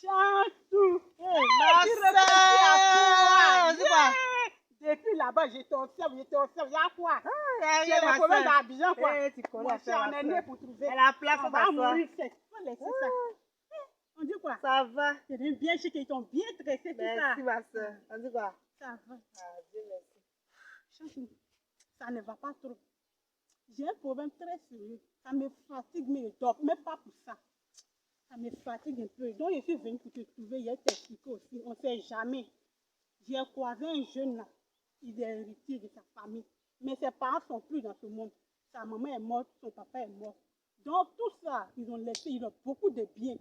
Chantou. Ma Tu soeur, réfléchis à quoi? c'est Depuis là-bas, je t'observe. Il y a quoi? quoi? Tu as des problèmes d'Abidjan, quoi. Tu connais Mon la cher, soeur, on est né pour trouver. Elle a place On pour va t'asseoir. mourir, c'est. Faut laisser ça. On dit quoi? Ça va. C'est bien chic, ils t'ont bien tressé, tout ça. Merci, ma soeur. On dit quoi? Ça va. Ah, Dieu merci. Chantou, ça ne va pas trop. J'ai un problème très sérieux. Ça me fatigue, mais je dors même pas pour ça. Ça me fatigue un peu. Donc, je suis venue pour te trouver. Hier, t'expliquer aussi. On ne sait jamais. J'ai croisé un jeune là. Il est héritier de sa famille. Mais ses parents ne sont plus dans ce monde. Sa maman est morte, son papa est mort. Donc, tout ça, ils ont laissé, ils ont beaucoup de biens.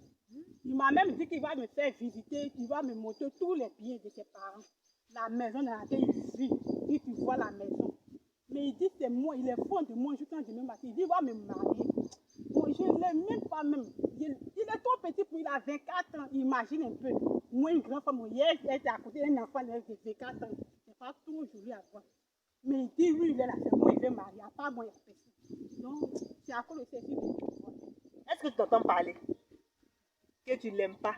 Il m'a même dit qu'il va me faire visiter, qu'il va me montrer tous les biens de ses parents. La maison dans laquelle il vit. Il dit, tu vois la maison. Mais il dit, c'est moi, il est fond de moi jusqu'en demain matin. Il dit, il va me marier. Bon, je ne l'aime même pas même. Il est trop petit pour il a 24 ans. Imagine un peu. Moi, une grande femme, hier, elle était à côté d'un enfant de 24 ans. C'est pas tout joli à voir. Mais il dit, lui, il est là, c'est moi, il veut marier. À part moi, il y a personne. Donc, c'est à cause de ces filles. Est-ce que tu t'entends parler? Que tu ne l'aimes pas?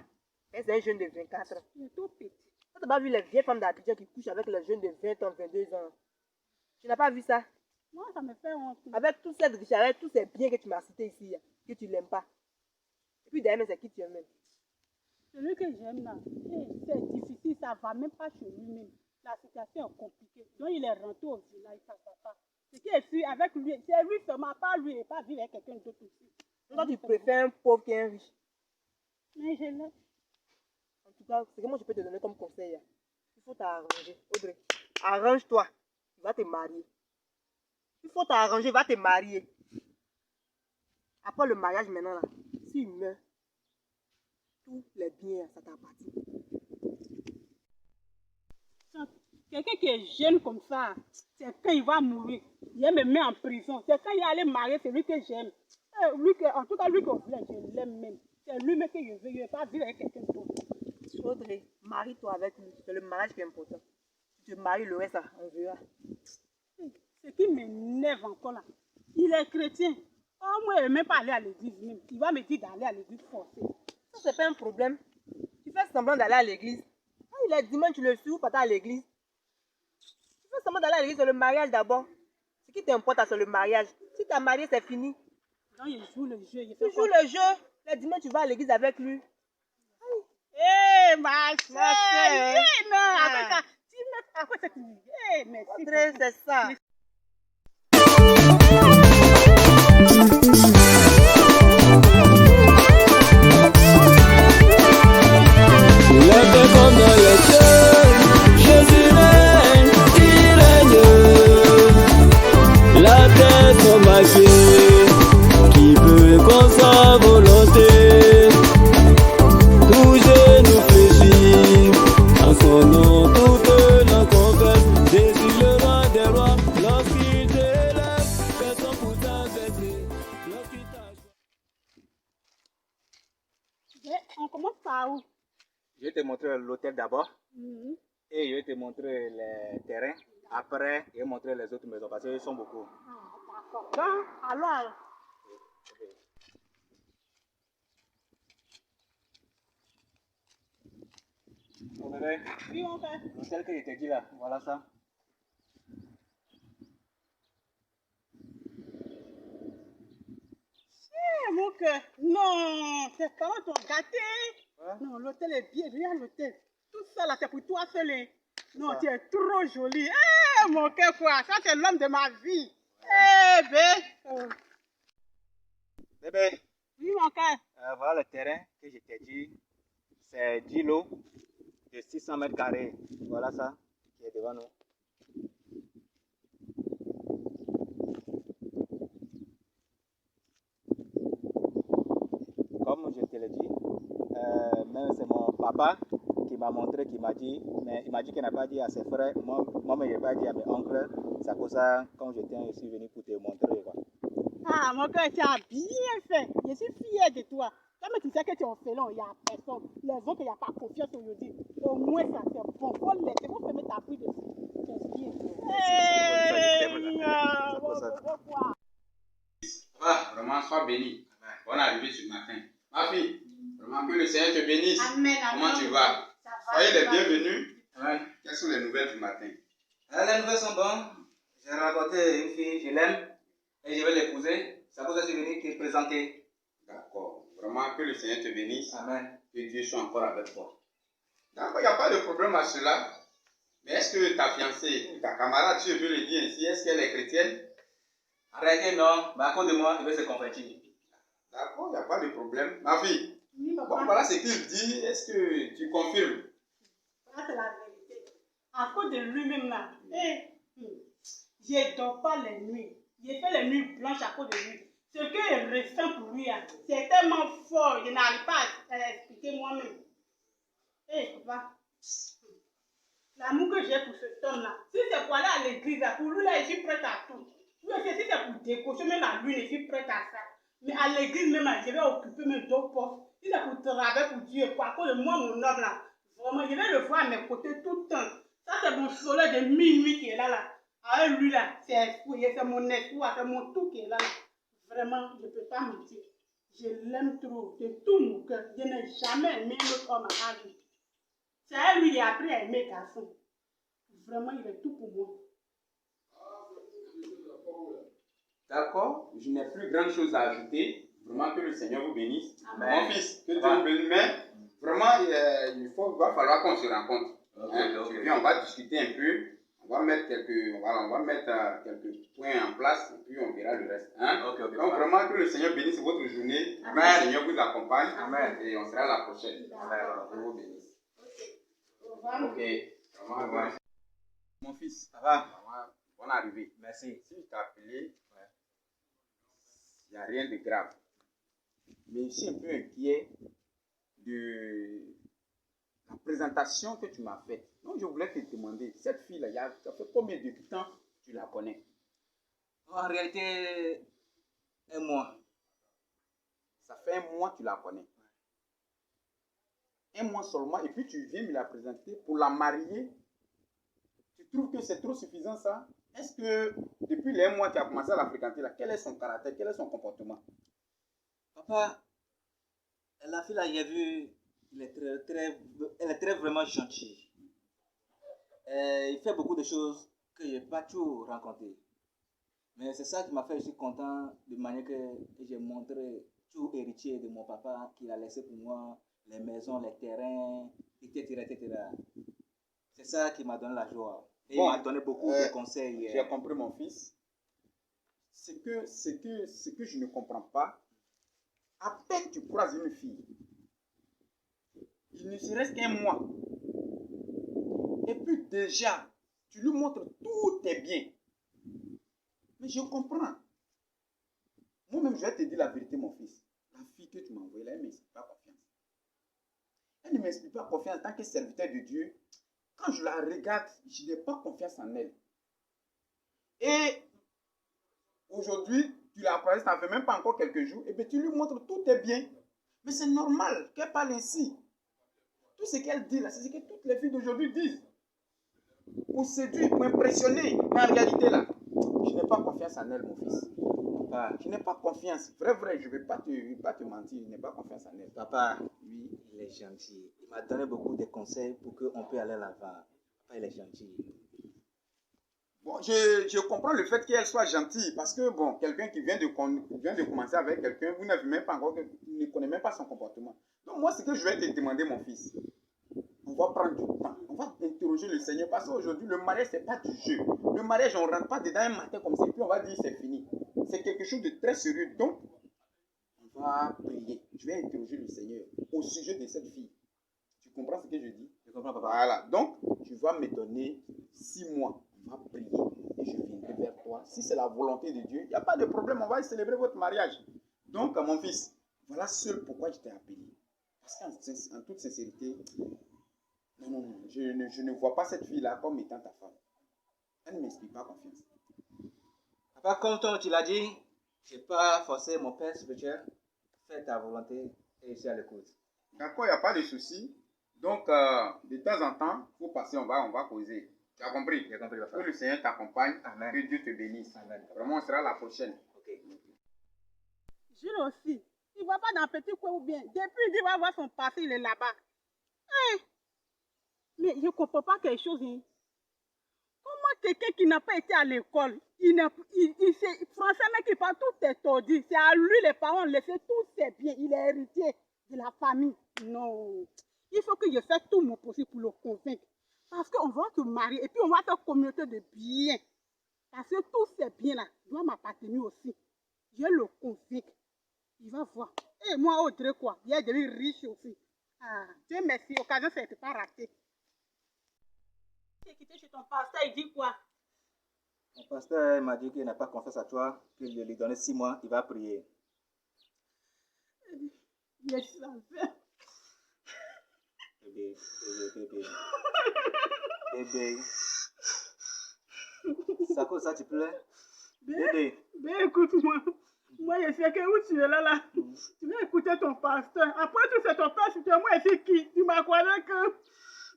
C'est un jeune de 24 ans. Il est trop petit. Tu n'as pas vu les vieilles femmes d'Abidjan qui couchent avec les jeunes de 20 ans, 22 ans? Tu n'as pas vu ça? Moi, ça me fait honte. Avec toute cette richesse, avec tous ces biens que tu m'as cités ici, que tu ne l'aimes pas. Et puis derrière, c'est qui tu aimes même? Celui que j'aime là, c'est difficile, ça ne va même pas chez lui-même. La situation est compliquée. Donc, il est rentré au village, ça ne va pas. Ce qui est sûr, avec lui, c'est lui seulement, pas lui, et pas vivre avec quelqu'un d'autre aussi. Toi, tu préfères un pauvre qu'un riche. Mais je l'ai. En tout cas, c'est que moi je peux te donner comme conseil. Il faut t'arranger. Audrey, arrange-toi. Tu vas te marier. Il faut t'arranger, va te marier. Après le mariage maintenant, là, s'il meurt, tous les biens, ça t'appartient. Quelqu'un qui est jeune comme ça, c'est quand il va mourir. Il me met en prison. C'est quand il est allé marier, c'est lui que j'aime. En tout cas, lui qu'on voulait, je l'aime même. C'est lui-même que je veux. Je ne veux pas vivre avec quelqu'un d'autre. Audrey, marie-toi avec lui. C'est le mariage qui est important. Tu te maries, le reste, là, on verra. Ce qui m'énerve encore là, il est chrétien. Oh, moi, il ne veut même pas aller à l'église même. Il va me dire d'aller à l'église forcée. Ça, c'est pas un problème. Tu fais semblant d'aller à l'église. Quand il est dimanche, tu le suis ou pas à l'église. Tu fais semblant d'aller à l'église, c'est le mariage d'abord. Ce qui t'importe, c'est le mariage. Si tu as marié, c'est fini. Non, il joue le jeu. Tu joues le jeu. Le dimanche, tu vas à l'église avec lui. Hé, ma soeur! Non, Ah. après ça, tu me... Après ça, tu me... Hé, merci. Audrey, c'est ça. La paix comme dans le ciel, Jésus règne, il règne. La terre son marché, qui veut qu'on sa volonté. Tout genou fléchit, en son nom toute langue confesse. Jésus le roi des rois, lorsqu'il t'élève, personne pour t'abaisser. Lorsqu'il t'a On commence par où? Je vais te montrer l'hôtel d'abord Mhm. et je vais te montrer les terrains. Après, je vais montrer les autres maisons parce qu'ils sont beaucoup. Ah, d'accord. Donc, alors, Audrey, oui, on fait. l'hôtel que je t'ai dit là, voilà ça. Mon cœur. Non, tes parents t'ont gâté. Ouais. Non, l'hôtel est bien. Regarde l'hôtel. Tout ça là, c'est pour toi seul. Hein. Non, Ça. tu es trop jolie. Eh, mon cœur, quoi. Ça, c'est l'homme de ma vie. Eh, ben. Bébé, Oui, mon cœur. voilà le terrain que je t'ai dit. C'est 10 lots de 600 mètres carrés. Voilà ça qui est devant nous. Comme je te l'ai dit, même c'est mon papa qui m'a montré, qui m'a dit, mais il m'a dit qu'il n'a pas dit à ses frères, moi je n'ai pas dit à mes oncles. C'est pour ça, quand je suis venu pour te montrer. Quoi. Ah, mon cœur, tu as bien fait. Je suis fière de toi. Comme tu sais que tu es au félon, il n'y a personne. Les autres, il n'y a pas confiance aujourd'hui. Au moins, ça, c'est bon. Faut laisser, faut fermer ta pluie dessus. C'est bien. Va, vraiment, sois béni. Bonne arrivée ce matin. Ma fille, vraiment que le le Seigneur te bénisse. Amen, amen. Comment tu vas? Ça va, Soyez les ça va. bienvenus. Amen. Quelles sont les nouvelles du matin? Les nouvelles sont bonnes. J'ai rencontré une fille, je l'aime et je vais l'épouser. C'est pour ça que je suis venu te présenter. D'accord. Vraiment, que le Seigneur te bénisse. Amen. Que Dieu soit encore avec toi. D'accord, il n'y a pas de problème à cela. Mais est-ce que ta fiancée, ta camarade, si je veux le dire ainsi, est-ce qu'elle est chrétienne? Arrêtez, non. Mais à cause de moi, il veut se convertir. D'accord, il n'y a pas de problème. Ma fille, Oui, papa. bon, voilà ce qu'il dit. Est-ce que tu confirmes? Ça, c'est la vérité. À cause de lui-même, là, je ne dors pas les nuits. J'ai fait les nuits blanches à cause de lui. Ce que je ressens pour lui, c'est tellement fort, je n'arrive pas à l'expliquer moi-même. Papa, l'amour que j'ai pour cet homme-là, si c'est pour aller à l'église, là, pour lui, là, je suis prête à tout. Oui, si c'est pour décocher même la lune, je suis prête à ça. Mais à l'église même, là, je vais occuper mes deux postes. Si c'est pour travailler pour Dieu, pour à cause de moi, mon homme, là, vraiment, je vais le voir à mes côtés tout le temps. Ça, c'est mon soleil de minuit qui est là. Avec lui, là, c'est mon espoir, c'est mon tout qui est là. Vraiment, je ne peux pas mentir. Je l'aime trop, de tout mon cœur. Je n'ai jamais aimé un autre homme à ma vie. C'est à lui qui a appris à aimer garçon. Vraiment, il est tout pour moi. D'accord, je n'ai plus grande chose à ajouter. Vraiment que le Seigneur vous bénisse. Amen. Mon fils, que Dieu vous bénisse. Mais vraiment, il va falloir qu'on se rencontre. Tu viens, on va discuter un peu. On va mettre quelques points en place et puis on verra le reste. Donc vraiment que le Seigneur bénisse votre journée. Que le Seigneur vous accompagne. Amen. Et on sera à la prochaine. Amen. Que vous bénisse. Au revoir. Ok. Vraiment, mon fils, Ça va? vraiment, bonne arrivée. Merci. Si je t'ai appelé, il n'y a rien de grave. Mais je suis un peu inquiet de la présentation que tu m'as faite. Donc, je voulais te demander, cette fille-là, ça fait combien de temps tu la connais? En réalité, un mois. Ça fait un mois que tu la connais. Un mois seulement, et puis tu viens me la présenter pour la marier. Tu trouves que c'est trop suffisant ça? Est-ce que depuis les mois que tu as commencé à la fréquenter, là, quel est son caractère, quel est son comportement? Papa, la fille là, j'ai vu, elle est très vraiment gentille. Il fait beaucoup de choses que je n'ai pas toujours rencontrées. Mais c'est ça qui m'a fait, je suis content de manière que j'ai montré tout héritier de mon papa qu'il a laissé pour moi, les maisons, les terrains, etc. etc. C'est ça qui m'a donné la joie. Et Bon, il m'a donné beaucoup de conseils. J'ai compris mon fils. Ce que je ne comprends pas, à peine tu croises une fille, il ne se reste qu'un mois. Et puis déjà, tu lui montres tout est bien. Mais je comprends. Moi-même, je vais te dire la vérité, mon fils. La fille que tu m'as envoyée là, elle ne m'inspire pas confiance. Elle ne m'inspire pas confiance en tant que serviteur de Dieu. Quand je la regarde, je n'ai pas confiance en elle. Et aujourd'hui, tu la croises, ça ne fait même pas encore quelques jours, et bien tu lui montres tout est bien. Mais c'est normal qu'elle parle ainsi. Tout ce qu'elle dit là, c'est ce que toutes les filles d'aujourd'hui disent. Pour séduire, pour impressionner. Mais en réalité là, je n'ai pas confiance en elle, mon fils. Papa, Je n'ai pas confiance. Vrai, je ne vais pas te mentir, je n'ai pas confiance en elle. papa, oui, il est gentil. Il m'a donné beaucoup de conseils pour qu'on puisse aller l'avant. Papa, il est gentil. Bon, je comprends le fait qu'elle soit gentille, parce que bon, quelqu'un qui vient de commencer avec quelqu'un, vous n'avez même pas encore, ne connaissez même pas son comportement. Donc moi, ce que je vais te demander, mon fils, on va prendre du temps, on va interroger le Seigneur, parce qu'aujourd'hui, le mariage, ce n'est pas du jeu. Le mariage, on ne rentre pas dedans un matin comme ça, puis on va dire c'est fini. C'est quelque chose de très sérieux. Donc, on va prier. Je vais interroger le Seigneur au sujet de cette fille. Tu comprends ce que je dis? Je comprends, papa. Voilà. Donc, tu vas me donner 6 mois. On va prier et je viendrai vers toi. Si c'est la volonté de Dieu, il n'y a pas de problème. On va célébrer votre mariage. Donc, mon fils, voilà seul pourquoi je t'ai appelé. Parce qu'en toute sincérité, non, je ne vois pas cette fille-là comme étant ta femme. Elle ne m'inspire pas confiance. Papa, comme toi, tu l'as dit, je n'ai pas forcé mon père spirituel. Fais ta volonté et je suis à l'écoute. D'accord, il n'y a pas de souci. Donc, de temps en temps, il faut passer, on va causer. Tu as compris? J'ai compris, papa. Que le Seigneur t'accompagne. Amen. Que Dieu te bénisse. Amen. Vraiment, on sera la prochaine. Ok. Jules aussi, Il ne va pas dans petit coin ou bien. Depuis qu'il va voir son passé, il est là-bas. Hey. Mais je ne comprends pas quelque chose. Hein. Comment quelqu'un qui n'a pas été à l'école, il sait français, mais qui parle, tout est tordu. C'est à lui, les parents ont laissé tout, c'est bien. Il est héritier de la famille. Non. Il faut que je fasse tout mon possible pour le convaincre. Parce qu'on va te marier et puis on va faire communauté de biens. Parce que tous ces biens-là doivent m'appartenir aussi. Je le convainc. Il va voir. Et moi, Audrey, quoi. Il est devenu riche aussi. Ah, Dieu merci, l'occasion, ça n'était pas raté. Tu es quitté chez ton pasteur, il dit quoi? Mon pasteur m'a dit qu'il n'a pas confiance à toi, qu'il lui donne 6 mois, il va prier. Je savais. Bébé. Ça cause ça, tu plais? Bébé. Écoute-moi. Moi, je sais que où tu es là. Tu vas écouter ton pasteur. Après tout, c'est ton pasteur. Moi, c'est qui? Tu m'as croisé que...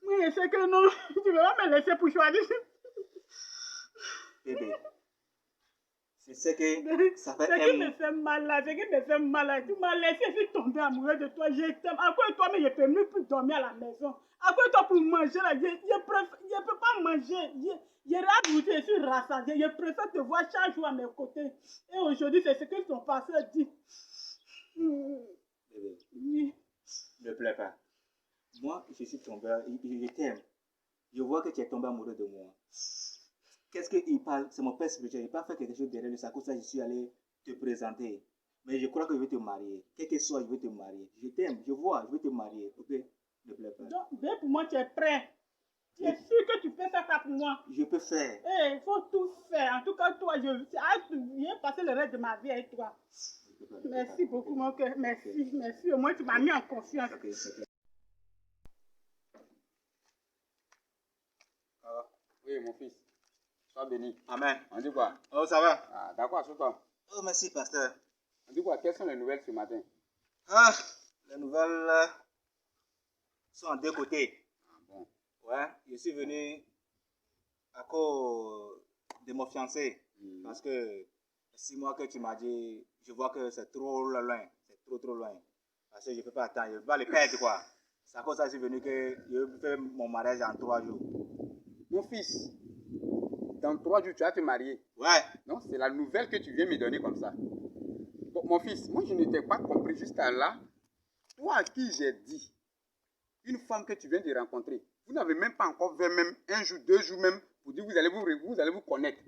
Moi, je sais que non. Tu ne vas pas me laisser pour choisir. Bébé. C'est ce que ça fait C'est qui me fait mal là. C'est qui me fait mal là. Tu m'as laissé, je suis tombée amoureuse de toi. Je t'aime. À quoi toi, mais je ne peux même plus dormir à la maison. À quoi toi pour manger là? Je ne peux pas manger. Je rate, je suis rassasiée. Je préfère te voir chaque jour à mes côtés. Et aujourd'hui, c'est ce que ton pasteur dit. Bébé, Oui. ne pleure pas. Moi, je suis tombé, je t'aime. Je vois que tu es tombé amoureux de moi. Qu'est-ce qu'il parle? C'est mon père spirituel. Il n'a pas fait quelque chose derrière lui. C'est à cause de ça que je suis allé te présenter. Mais je crois que je vais te marier. Quel que soit, je vais te marier. Je t'aime, je vois, je vais te marier. Ok? Ne pleure pas. Donc, pour moi, tu es prêt. Tu es sûr que tu peux faire ça pour moi? Je peux faire. Il faut tout faire. En tout cas, toi, je viens passer le reste de ma vie avec toi. Merci beaucoup, mon cœur. Merci. Au moins, tu m'as mis en confiance. Okay. Oui, mon fils. Sois béni. Amen. On dit quoi? Oh, ça va? Ah, d'accord, sur toi. Oh, merci, pasteur. On dit quoi? Quelles sont les nouvelles ce matin? Ah, les nouvelles sont en 2 côtés. Ah, bon. Ouais, je suis venu à cause de mon fiancé. Parce que 6 mois que tu m'as dit, je vois que c'est trop loin. C'est trop loin. Parce que je ne peux pas attendre. Je ne peux pas le perdre, quoi. C'est à cause de ça que je suis venu que je fais mon mariage en 3 jours. Mon fils, dans 3 jours, tu vas te marier. Ouais. Non, c'est la nouvelle que tu viens me donner comme ça. Bon, mon fils, moi, je ne t'ai pas compris jusqu'à là. Toi à qui j'ai dit, une femme que tu viens de rencontrer, vous n'avez même pas encore fait même 1 jour, 2 jours même, pour dire vous allez vous connaître.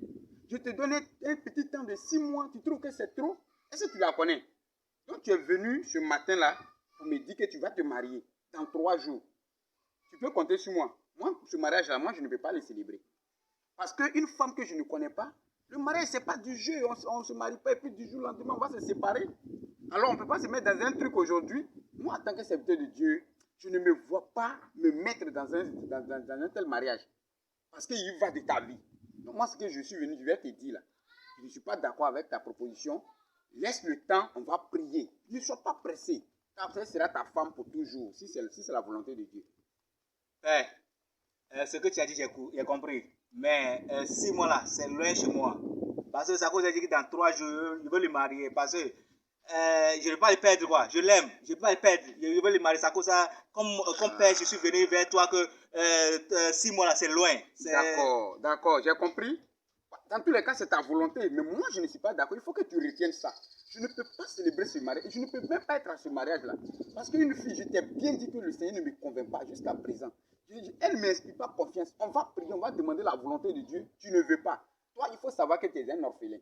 Je te donnais un petit temps de 6 mois, tu trouves que c'est trop? Est-ce que tu la connais? Donc tu es venu ce matin-là pour me dire que tu vas te marier dans 3 jours. Tu peux compter sur moi. Moi, ce mariage-là, moi, je ne peux pas le célébrer. Parce qu'une femme que je ne connais pas, le mariage, ce n'est pas du jeu. On ne se marie pas et puis du jour au lendemain, on va se séparer. Alors, on ne peut pas se mettre dans un truc aujourd'hui. Moi, en tant que serviteur de Dieu, je ne me vois pas me mettre dans un tel mariage. Parce qu'il va de ta vie. Donc, moi, ce que je suis venu, je vais te dire là. Je ne suis pas d'accord avec ta proposition. Laisse le temps, on va prier. Ne sois pas pressé. Ça sera ta femme pour toujours, si c'est la volonté de Dieu. Père, ce que tu as dit, j'ai compris. Mais 6 mois là, c'est loin chez moi. Parce que ça cause de dire que dans 3 jours, je veux le marier. Parce que je ne veux pas le perdre, quoi. Je l'aime, je ne veux pas le perdre. Je veux le marier. Ça cause ça, comme père, je suis venu vers toi que 6 mois là, c'est loin. D'accord, j'ai compris. Dans tous les cas, c'est ta volonté. Mais moi, je ne suis pas d'accord. Il faut que tu retiennes ça. Je ne peux pas célébrer ce mariage. Je ne peux même pas être à ce mariage-là. Parce qu'une fille, je t'ai bien dit que le Seigneur ne me convainc pas jusqu'à présent. Elle ne m'inspire pas confiance. On va prier, on va demander la volonté de Dieu. Tu ne veux pas. Toi, il faut savoir que tu es un orphelin.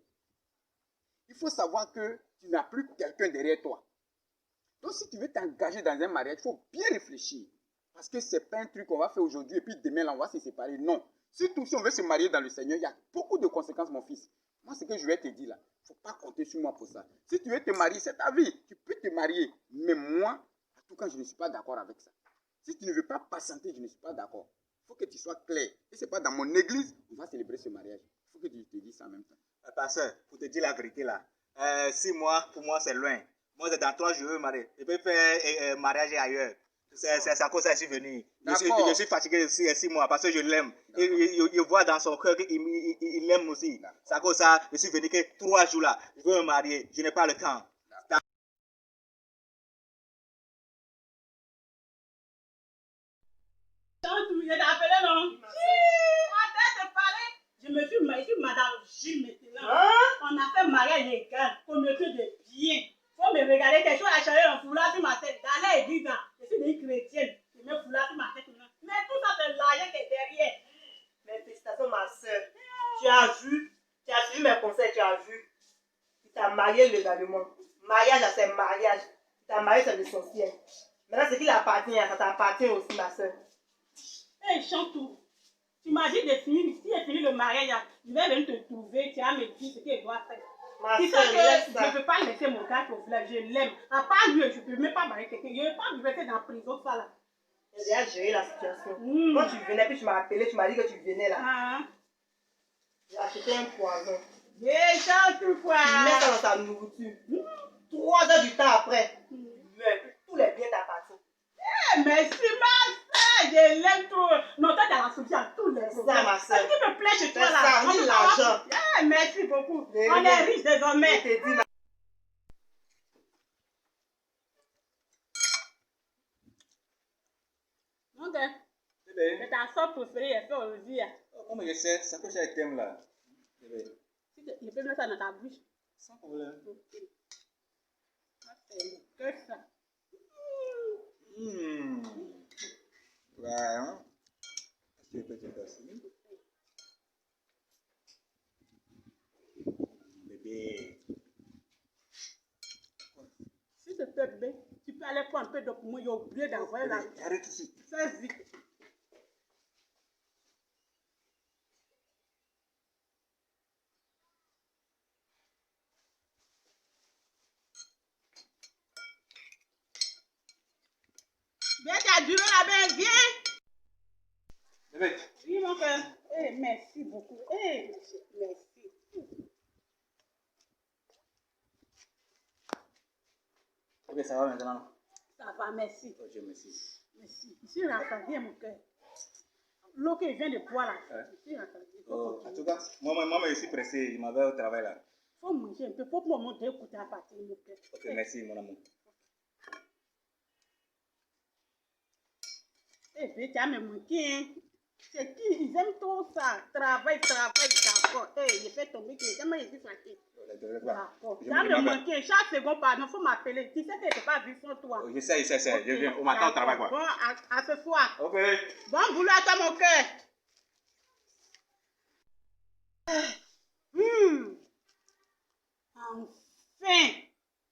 Il faut savoir que tu n'as plus quelqu'un derrière toi. Donc, si tu veux t'engager dans un mariage, il faut bien réfléchir. Parce que ce n'est pas un truc qu'on va faire aujourd'hui et puis demain, là, on va se séparer. Non. Surtout si on veut se marier dans le Seigneur, il y a beaucoup de conséquences, mon fils. Moi, ce que je vais te dire là, il ne faut pas compter sur moi pour ça. Si tu veux te marier, c'est ta vie. Tu peux te marier. Mais moi, en tout cas, je ne suis pas d'accord avec ça. Si tu ne veux pas patienter, je ne suis pas d'accord. Il faut que tu sois clair. Et ce n'est pas dans mon église, on va célébrer ce mariage. Il faut que tu te dises ça en même temps. Pasteur, pour te dire la vérité là, 6 mois, pour moi, c'est loin. Moi, dans 3 jours, je veux marier. Je peux faire mariage ailleurs. C'est à cause de ça que je suis venu. Je suis fatigué de 6 mois parce que je l'aime. Je vois dans son cœur qu'il l'aime aussi. C'est à cause de ça que je suis venu que 3 jours là. Je veux me marier. Je n'ai pas le temps. Je t'ai appelé, non? Arrête de parler. Je me suis mariée, Madame Jules maintenant. On a fait mariage légal, communauté de biens. Faut me regarder quelque chose à changer un foulard sur ma tête. Dans l'église, je suis une chrétienne. Je mets un foulard sur ma tête maintenant. Mais tout ça, c'est l'argent qui est derrière. Mais félicitations, ma soeur. Tu as vu mes conseils, tu as vu. Tu t'as marié légalement. Mariage, c'est mariage. Tu t'as marié, c'est l'essentiel. Maintenant, ce qui appartient, ça t'appartient aussi, ma soeur. Hé, Chantou, tu m'as dit de finir, si j'ai fini le mariage, je vais venir te trouver, tu vas me dire ce qu'il doit faire. Ma Tu sais soeur, laisse que ça. je ne peux pas laisser mon gars au village, je l'aime. À part lui, je ne peux même pas marier quelqu'un. Je ne vais pas me rester dans la prison, ça là. J'ai déjà géré la situation. Mm. Quand tu venais, puis tu m'as appelé, tu m'as dit que tu venais là. Ah, J'ai acheté un poison. hé, Chantou, quoi. Tu mets ça dans ta nourriture. 3 heures du temps après, tu meurs. Tous les biens t'appartiennent. Eh, merci, ma soeur, je l'aime trop. Non, toi, tu as la solution à tous les problèmes. ça, ma soeur. Ce qui me plaît chez toi, C'est là. ça, on ni peut l'argent. avoir- Eh, merci beaucoup. Mais On rien. est riches désormais. Je t'ai dit là. Donc, Bébé, c'est ta soeur préférée, elle fait aujourd'hui. comment je sais, ça coche avec thème là. Bébé, Si je peux mettre ça dans ta bouche. sans problème. Ça, c'est que ça. Ouais, hein? Est-ce que tu peux te passer? Bébé. Si te plaît, bébé, tu peux aller prendre un peu d'eau pour moi. J'ai oublié d'envoyer la. Bébé, arrête tout de suite. Fais vite. Viens, tu as duré là-bas, viens. Bébé, Oui, mon frère. Eh, merci beaucoup. Eh, merci. bébé, ça va maintenant? Ça va, merci. Oh, Dieu merci. Merci. Ici, rassasié, mon cœur. L'eau que je viens de boire là. Ouais. Ici, rassasié. Oh, en tout cas, moi, je suis pressé. Je m'en vais au travail là. Faut manger un peu. Faut pour moi d'écouter à partir de mon cœur. Ok, merci, mon amour. Eh bien, tu as me manqué, hein. C'est qui? Ils aiment trop ça. Travail, d'accord. Eh, je fais tomber que jamais je suis fatiguée. D'accord. Tu as me manqué. Chaque seconde, pardon, il faut m'appeler. Tu sais que je n'ai pas vu sans toi. Je sais, je viens. On m'attend au travail quoi. Bon, à ce soir. Ok. Bon boulot à toi, mon cœur.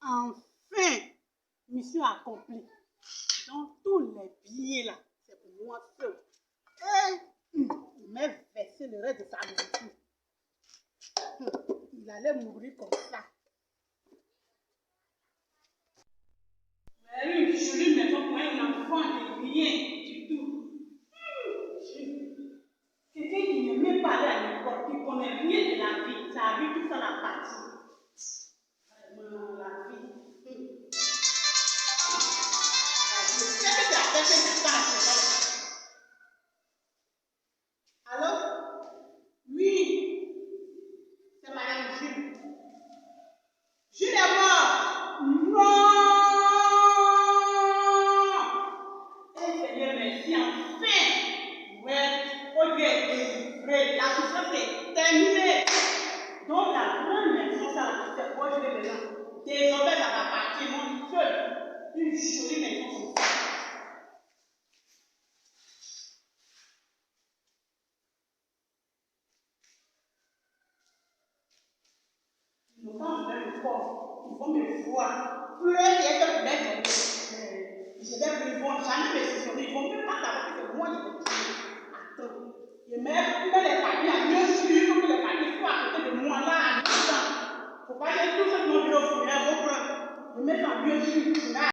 Enfin, mission accomplie. Dans tous les billets là, c'est pour moi seul. Il m'a versé le reste de sa nourriture. Il allait mourir comme ça. Une jolie maison pour un enfant de rien du tout. Quelqu'un qui ne met pas aller à l'école, qui ne connaît rien de la vie, ça arrive tout ça la partie. Vraiment, la vie. C'est que c'est la personne qui parle. Allô? Oui, c'est Madame Jules. Jules est mort. Non! Eh Seigneur, merci, enfin! Ouais, oh Dieu est délivré, la souffrance est terminée. Donc la grande maison, ça, c'est quoi je vais maintenant? Désormais, ça va partir, mon seul. Une jolie maison comme ça. Nous sommes dans le corps, ils vont me voir. Plus rien que je vais jamais me souvenir, ils vont même pas savoir que c'est moi qui vais tuer. Attends, et même les familles à mieux suivre, que les familles soient à côté de moi là, à l'instant. Faut pas dire tout ce que mon bureau funéraire vont prendre. Je mets à mieux suivre là.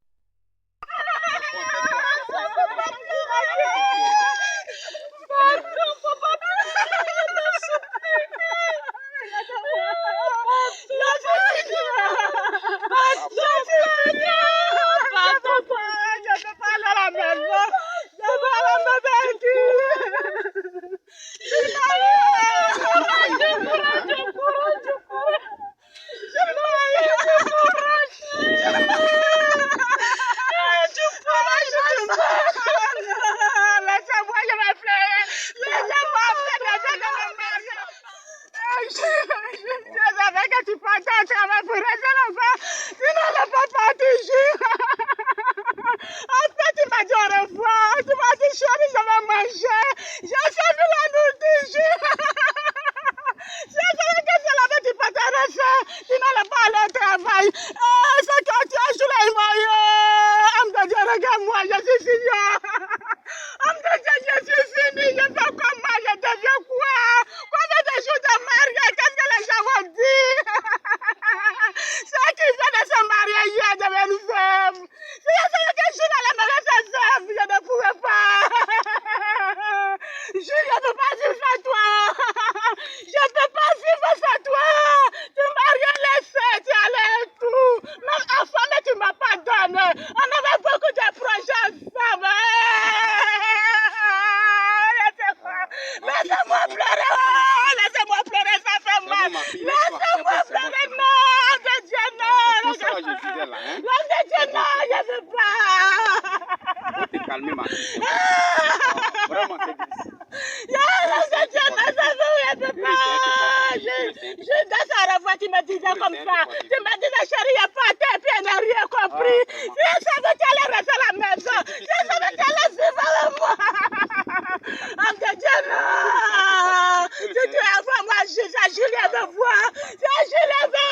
Je savais que tu partais au travail pour rester là-bas. Sinon, on n'est pas parti, Jules. Après, tu m'as dit au revoir. Tu m'as dit, chérie, je vais manger. J'ai servi la nourriture, Jules. Je savais que c'est là-bas que tu partais rester. Tu n'allais pas aller au travail. C'est quand tu as joué les maillots. Homme de Dieu, regarde-moi, je suis fini. Homme de Dieu, je suis fini. Je fais comment? Je deviens quoi? Combien de jours de mariage? Qu'est-ce que les gens vont dire? Ceux qui viennent de se marier hier deviennent veuves. Si je savais que je suis dans la maison, c'est veuve, je ne pouvais pas. Je ne peux pas vivre sans toi. Je ne peux pas vivre sans toi. Tu m'as rien laissé, tu allais tout. Même enfant, mais tu ne m'as pas donné. On avait beaucoup de projets ensemble. Laissez-moi pleurer. Laissez-moi pleurer, ça fait mal. Laissez-moi pleurer, non. De Dieu, non. Tout ça, là, je disais là, hein. Non, de Dieu, non, je ne veux pas. Faut te calmer, ma fille. Vraiment, c'est difficile. Je danse à la voix, tu me disais comme ça. Tu me disais, chérie, il n'y a pas de tête, puis elle n'a rien compris. Je savais qu'elle allait rester à la maison. Je savais qu'elle allait vivre avec moi. Oh, que Dieu, non. Si tu es avant moi, c'est Julien de voir. C'est Julien de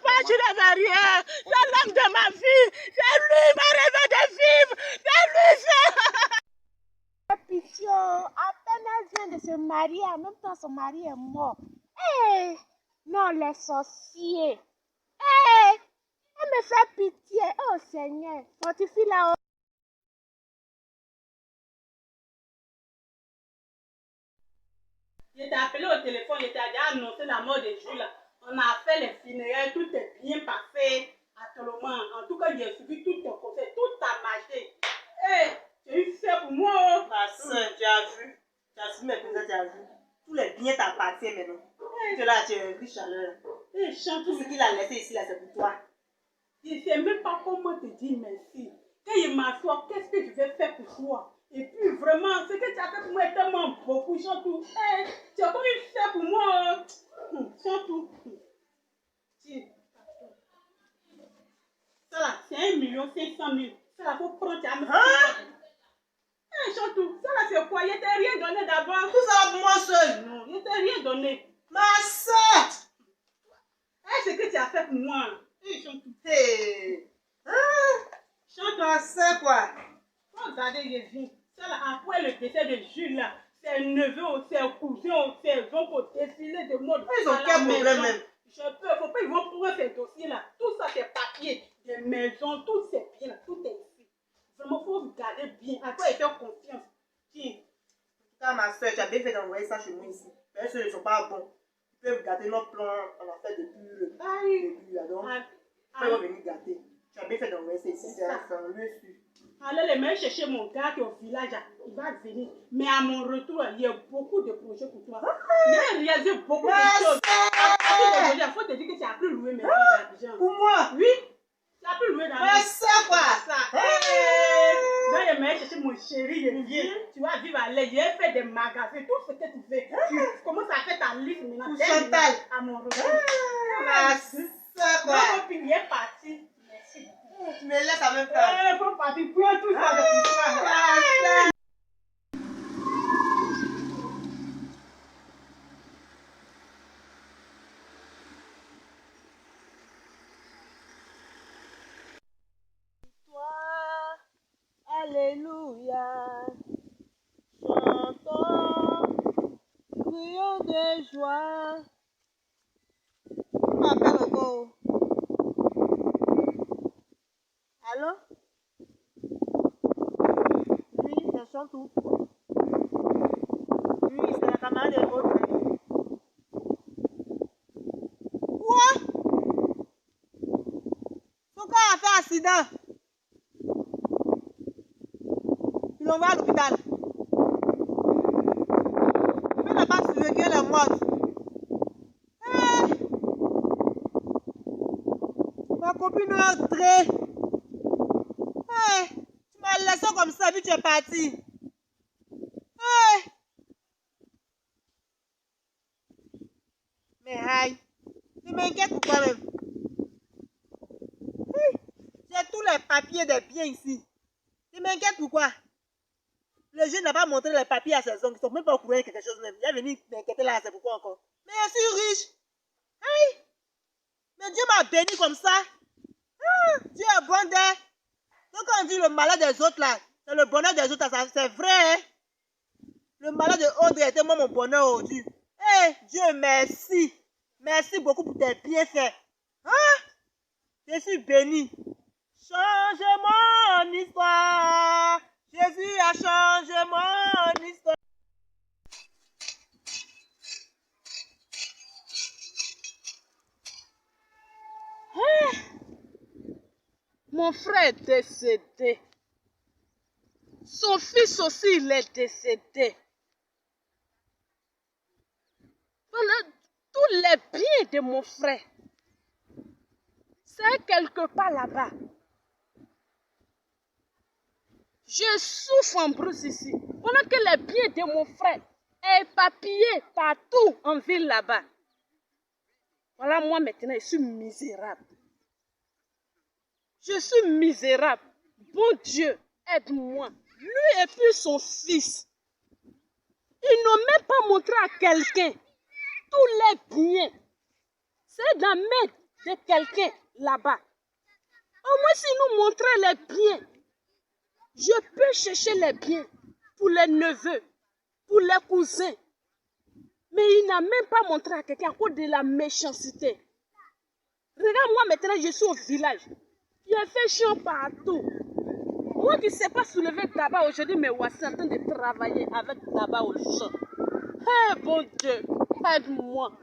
pas Julien de rien. C'est l'homme de ma vie. C'est lui, ma rêve de vivre. C'est lui, c'est... Pitié, à peine elle vient de se marier, en même temps son mari est mort. Eh, non, les sorciers. Eh, elle me fait pitié. Oh Seigneur, fortifie la. Il était appelé au téléphone, il était annoncé la mort de Jules. On a fait les funérailles, tout est bien passé. Actuellement, en tout cas, il a suivi tous tes conseils, tout a marché. Eh, j'ai eu fait pour moi. Ma soeur, tu as vu. Tu as suivi mes conseils, tu as vu. Tous les biens t'appartiennent maintenant. Tu es là, tu es riche à l'heure. Eh, chante. Tout ce qu'il a laissé ici, là, c'est pour toi. Je ne sais même pas comment te dire merci. Quand il m'assoit, qu'est-ce que je vais faire pour toi? Et puis vraiment, ce que tu as fait pour moi est tellement beaucoup, Chantou. Hey, tu as combien fait pour moi? Chantou. Ça là, c'est 1 500 000. Ça là, faut prendre, tu as me hey, Chantou, ça là, c'est quoi? Il ne t'a rien donné d'abord. Tout ça pour moi seul. Non, il ne t'a rien donné. Ma soeur. Hey, ce que tu as fait pour moi. Hey, Chantou. Hey. Chantou. Ma soeur, quoi? Regardez, je vis. Ça là, après le décès de Jules là, ses neveux, ses cousins, ses oncles ont défilé de mode. Ils ont quel problème même? Je peux, faut pas, ils vont trouver ces dossiers là. Tout ça, c'est papiers, des maisons, tout c'est bien là, tout est ici. Vraiment, il faut regarder bien. À toi, et faire confiance. Tiens. En tout cas, ma soeur, tu as bien fait d'envoyer ça chez moi ici. Parce qu'ils ne sont pas bons. Ils peuvent gâter notre plan, on a fait depuis le début là. Donc, ils vont venir gâter. Tu as bien fait d'envoyer ça ici, c'est un lieu sûr. Allez, les mecs chercher mon gars qui est au village, il va venir. Mais à mon retour, il y a beaucoup de projets pour toi. Il a réalisé beaucoup de choses. Il faut te dire que tu as plus loué mes gens. Pour moi? Oui, tu as plus loué dans ma soeur, quoi? Donc, les mecs chercher mon chéri, il vient. Tu vas vivre à l'aise. Il a fait des magasins, tout ce que tu fais. Tu commences à faire ta liste maintenant. Pour Chantal. À mon retour. Ma soeur, quoi? Donc, il est parti. Merci. Tu me laisses en même temps. Il faut partir pour tout ça de toi. Alléluia. Chantons, crions de joie. M'appelle encore. Allô? Oui, c'est Chantou. Oui, c'est la camarade de l'autre. Quoi? Son corps a fait accident. Ils l'ont envoyé à l'hôpital. Mais n'a pas suivi qu'elle est morte. Ma copine est entrée. Tu m'as laissé comme ça, puis tu es parti. Mais aïe, tu m'inquiètes pourquoi même? J'ai tous les papiers des biens ici. Tu m'inquiètes pourquoi? Le jeune n'a pas montré les papiers à ses oncles. Ils ne sont même pas au courant de quelque chose même. Il est venu m'inquiéter là, c'est pourquoi encore? Mais je suis riche. Aïe! Mais Dieu m'a béni comme ça. Ah, Dieu est bon d'air. Donc quand on dit le malheur des autres là, c'est le bonheur des autres, c'est vrai. Hein? Le malheur de Audrey était moi mon bonheur aujourd'hui. Eh, Dieu merci. Merci beaucoup pour tes bienfaits. Hein? Je suis béni. Change mon histoire. Jésus a changé mon histoire. Mon frère est décédé. Son fils aussi, il est décédé. Voilà tous les biens de mon frère. C'est quelque part là-bas. Je souffre en brousse ici. Voilà que les biens de mon frère est éparpillé partout en ville là-bas. Voilà moi maintenant, je suis misérable. Je suis misérable. Bon Dieu, aide-moi. Lui et puis son fils. Ils n'ont même pas montré à quelqu'un tous les biens. C'est dans la main de quelqu'un là-bas. Au moins s'ils nous montraient les biens, je peux chercher les biens pour les neveux, pour les cousins. Mais il n'a même pas montré à quelqu'un à cause de la méchanceté. Regarde-moi maintenant, je suis au village. Il a fait chiant partout. Moi qui ne sais pas soulever tabac aujourd'hui, mais voici en train de travailler avec tabac au champ. Eh bon Dieu, aide-moi.